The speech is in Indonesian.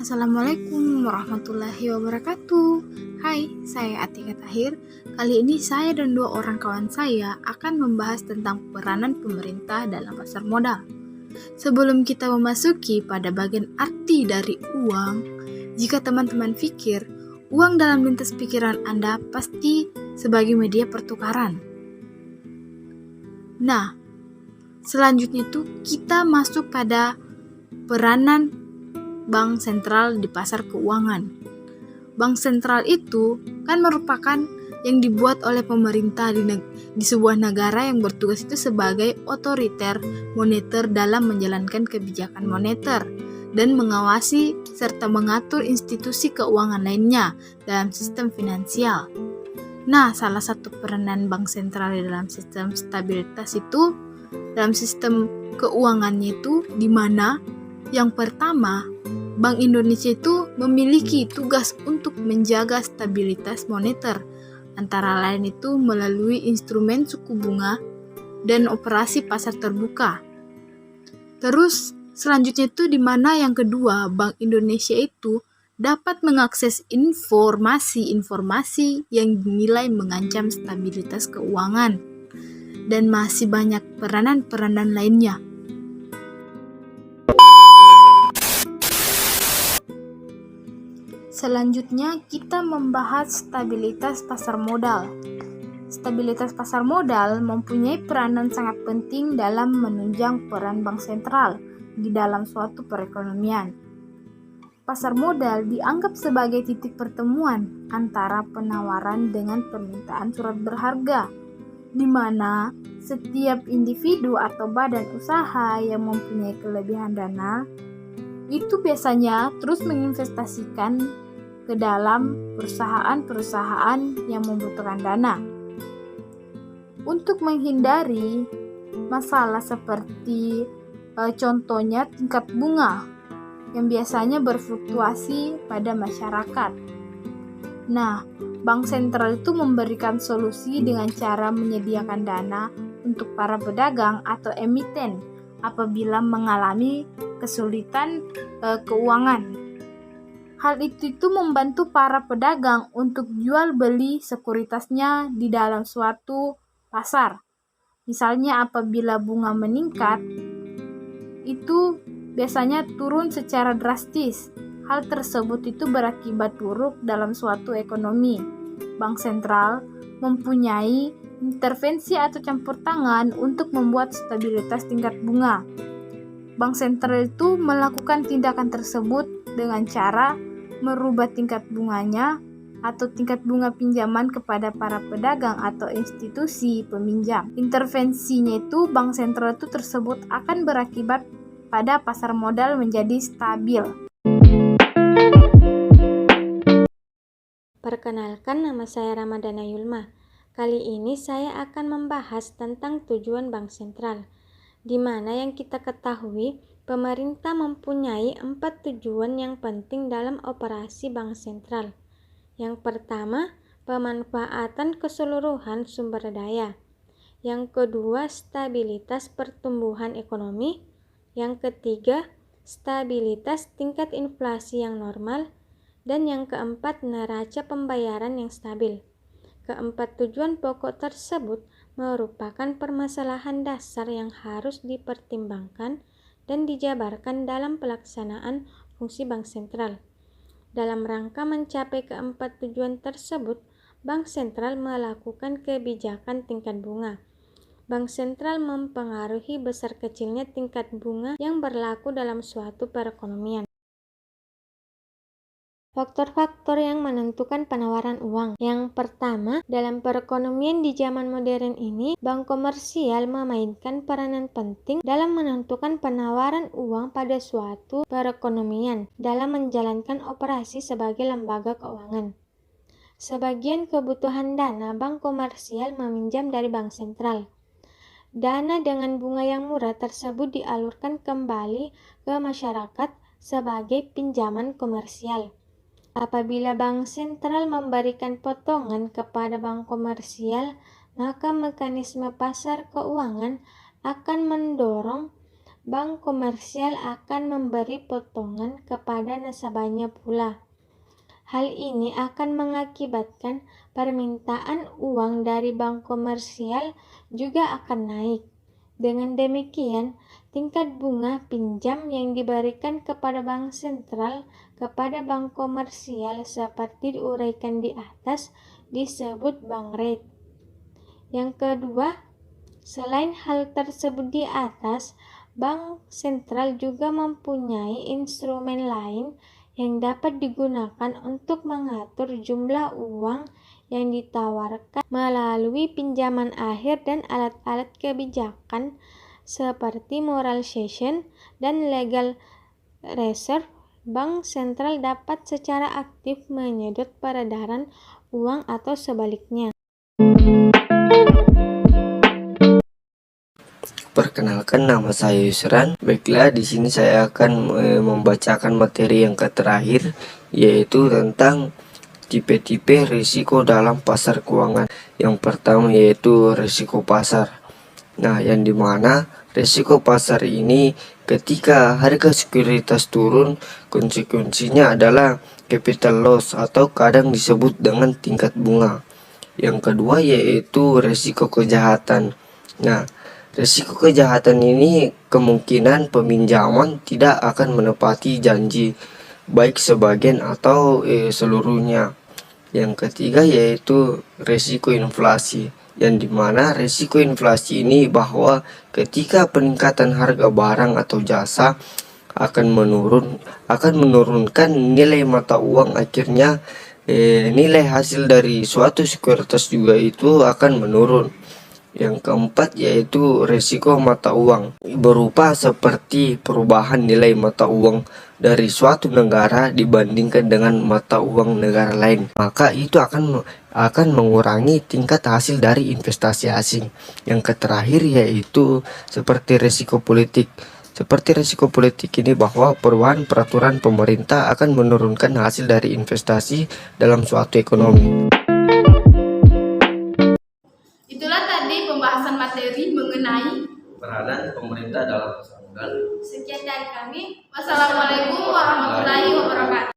Assalamualaikum warahmatullahi wabarakatuh. Hai, saya Atika Tahir. Kali ini saya dan dua orang kawan saya akan membahas tentang peranan pemerintah dalam pasar modal. Sebelum kita memasuki pada bagian arti dari uang, jika teman-teman pikir, uang dalam lintas pikiran Anda pasti sebagai media pertukaran. Nah, selanjutnya itu kita masuk pada peranan bank sentral di pasar keuangan. Bank sentral itu kan merupakan yang dibuat oleh pemerintah di sebuah negara yang bertugas itu sebagai otoriter moneter dalam menjalankan kebijakan moneter dan mengawasi serta mengatur institusi keuangan lainnya dalam sistem finansial. Nah, salah satu peranan bank sentral di dalam sistem stabilitas itu dalam sistem keuangannya itu di mana yang pertama, Bank Indonesia itu memiliki tugas untuk menjaga stabilitas moneter, antara lain itu melalui instrumen suku bunga dan operasi pasar terbuka. Terus selanjutnya itu di mana yang kedua, Bank Indonesia itu dapat mengakses informasi-informasi yang dinilai mengancam stabilitas keuangan dan masih banyak peranan-peranan lainnya. Selanjutnya kita membahas stabilitas pasar modal. Stabilitas pasar modal mempunyai peranan sangat penting dalam menunjang peran bank sentral di dalam suatu perekonomian. Pasar modal dianggap sebagai titik pertemuan antara penawaran dengan permintaan surat berharga, di mana setiap individu atau badan usaha yang mempunyai kelebihan dana itu biasanya terus menginvestasikan ke dalam perusahaan-perusahaan yang membutuhkan dana. Untuk menghindari masalah seperti contohnya tingkat bunga yang biasanya berfluktuasi pada masyarakat. Nah, bank sentral itu memberikan solusi dengan cara menyediakan dana untuk para pedagang atau emiten apabila mengalami kesulitan keuangan. Hal itu membantu para pedagang untuk jual beli sekuritasnya di dalam suatu pasar. Misalnya apabila bunga meningkat, itu biasanya turun secara drastis. Hal tersebut itu berakibat buruk dalam suatu ekonomi. Bank sentral mempunyai intervensi atau campur tangan untuk membuat stabilitas tingkat bunga. Bank sentral itu melakukan tindakan tersebut dengan cara merubah tingkat bunganya atau tingkat bunga pinjaman kepada para pedagang atau institusi peminjam. Intervensinya itu bank sentral itu tersebut akan berakibat pada pasar modal menjadi stabil. Perkenalkan, nama saya Ramadhana Yulma. Kali ini saya akan membahas tentang tujuan bank sentral, di mana yang kita ketahui pemerintah mempunyai 4 tujuan yang penting dalam operasi bank sentral. Yang pertama, pemanfaatan keseluruhan sumber daya. Yang kedua, stabilitas pertumbuhan ekonomi. Yang ketiga, stabilitas tingkat inflasi yang normal. Dan yang keempat, neraca pembayaran yang stabil. Keempat tujuan pokok tersebut merupakan permasalahan dasar yang harus dipertimbangkan dan dijabarkan dalam pelaksanaan fungsi bank sentral. Dalam rangka mencapai keempat tujuan tersebut, bank sentral melakukan kebijakan tingkat bunga. Bank sentral mempengaruhi besar kecilnya tingkat bunga yang berlaku dalam suatu perekonomian. Faktor-faktor yang menentukan penawaran uang. Yang pertama, dalam perekonomian di zaman modern ini, bank komersial memainkan peranan penting dalam menentukan penawaran uang pada suatu perekonomian dalam menjalankan operasi sebagai lembaga keuangan. Sebagian kebutuhan dana bank komersial meminjam dari bank sentral. Dana dengan bunga yang murah tersebut dialurkan kembali ke masyarakat sebagai pinjaman komersial. Apabila bank sentral memberikan potongan kepada bank komersial, maka mekanisme pasar keuangan akan mendorong bank komersial akan memberi potongan kepada nasabahnya pula. Hal ini akan mengakibatkan permintaan uang dari bank komersial juga akan naik. Dengan demikian, tingkat bunga pinjam yang diberikan kepada bank sentral kepada bank komersial seperti diuraikan di atas disebut bank rate. Yang kedua, selain hal tersebut di atas, bank sentral juga mempunyai instrumen lain yang dapat digunakan untuk mengatur jumlah uang yang ditawarkan melalui pinjaman akhir dan alat-alat kebijakan seperti moralization dan legal reserve. Bank sentral dapat secara aktif menyedot peredaran uang atau sebaliknya. Perkenalkan, nama saya Yusran. Baiklah, di sini saya akan membacakan materi yang terakhir, yaitu tentang tipe-tipe risiko dalam pasar keuangan. Yang pertama yaitu risiko pasar. Nah, yang dimana risiko pasar ini ketika harga sekuritas turun, konsekuensinya adalah capital loss atau kadang disebut dengan tingkat bunga. Yang kedua yaitu risiko kejahatan. Nah, risiko kejahatan ini kemungkinan peminjaman tidak akan menepati janji, baik sebagian atau seluruhnya. Yang ketiga yaitu risiko inflasi, yang dimana risiko inflasi ini bahwa ketika peningkatan harga barang atau jasa akan menurunkan nilai mata uang, akhirnya nilai hasil dari suatu sekuritas juga itu akan menurun. Yang keempat yaitu risiko mata uang, berupa seperti perubahan nilai mata uang dari suatu negara dibandingkan dengan mata uang negara lain, maka itu akan mengurangi tingkat hasil dari investasi asing. Yang terakhir yaitu seperti risiko politik. Seperti risiko politik ini bahwa perubahan peraturan pemerintah akan menurunkan hasil dari investasi dalam suatu ekonomi. Itulah tadi pembahasan materi mengenai Peranan pemerintah dalam pasar modal. sekian dari kami. Wassalamualaikum warahmatullahi wabarakatuh.